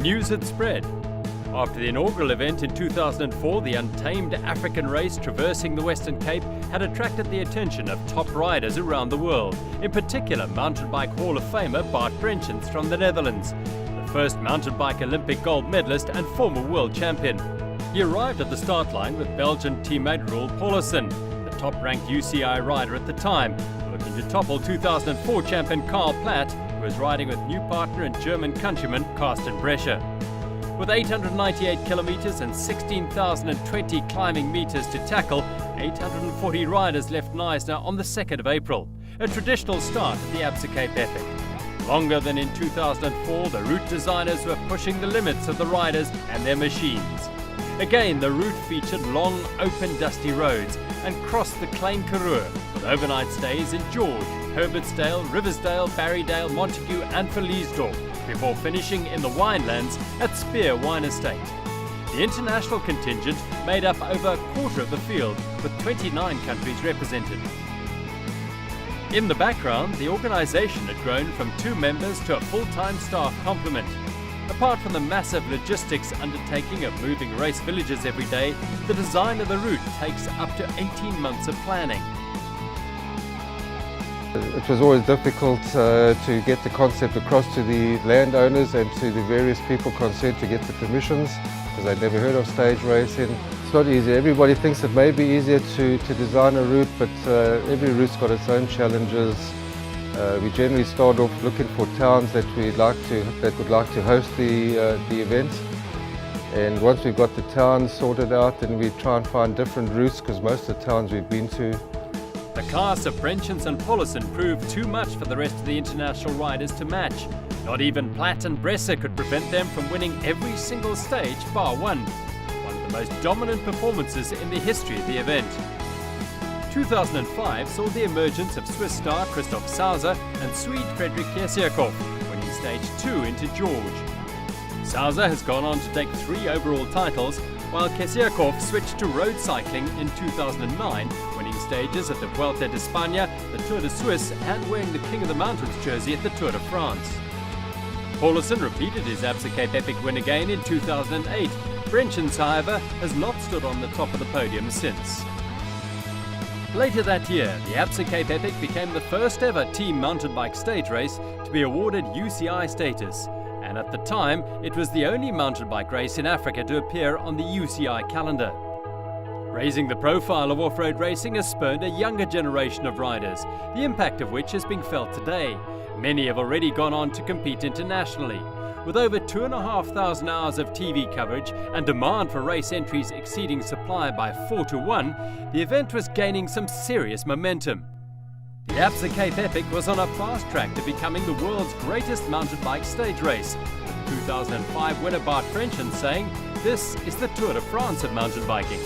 News had spread. After the inaugural event in 2004, the untamed African race traversing the Western Cape had attracted the attention of top riders around the world, in particular mountain bike Hall of Famer Bart Brenchens from the Netherlands, the first mountain bike Olympic gold medalist and former world champion. He arrived at the start line with Belgian teammate Roel Paulsen, the top-ranked UCI rider at the time, looking to topple 2004 champion Karl Platt, who was riding with new partner and German countryman Carsten Brescher. With 898 kilometers and 16,020 climbing meters to tackle, 840 riders left Knysna on the 2nd of April, a traditional start at the Absa Cape Epic. Longer than in 2004, the route designers were pushing the limits of the riders and their machines. Again, the route featured long, open, dusty roads and crossed the Klein Karoo, with overnight stays in George, Herbertsdale, Riversdale, Barrydale, Montague and Verliesdorp, before finishing in the winelands at Speer Wine Estate. The international contingent made up over a quarter of the field, with 29 countries represented. In the background, the organisation had grown from 2 members to a full-time staff complement. Apart from the massive logistics undertaking of moving race villages every day, the design of the route takes up to 18 months of planning. It was always difficult to get the concept across to the landowners and to the various people concerned to get the permissions, because they'd never heard of stage racing. It's not easy. Everybody thinks it may be easier to design a route, but every route's got its own challenges. We generally start off looking for towns that would like to host the event. And once we've got the towns sorted out, then we try and find different routes, because most of the towns we've been to. The class of Brenchens and Paulsen proved too much for the rest of the international riders to match. Not even Platt and Bresser could prevent them from winning every single stage bar one. One of the most dominant performances in the history of the event. 2005 saw the emergence of Swiss star Christoph Sauser and Swede Fredrik Kesiakov, winning stage 2 into George. Sauser has gone on to take 3 overall titles, while Kesiakov switched to road cycling in 2009, winning stages at the Vuelta de España, the Tour de Suisse, and wearing the King of the Mountains jersey at the Tour de France. Paulsen repeated his Absa Cape Epic win again in 2008. Brenchens, however, has not stood on the top of the podium since. Later that year, the Absa Cape Epic became the first ever team mountain bike stage race to be awarded UCI status, and at the time, it was the only mountain bike race in Africa to appear on the UCI calendar. Raising the profile of off-road racing has spurned a younger generation of riders, the impact of which is being felt today. Many have already gone on to compete internationally. With over 2,500 hours of TV coverage and demand for race entries exceeding supply by 4 to 1, the event was gaining some serious momentum. The Absa Cape Epic was on a fast track to becoming the world's greatest mountain bike stage race, with 2005 winner Bart Brenchens saying, "This is the Tour de France of mountain biking."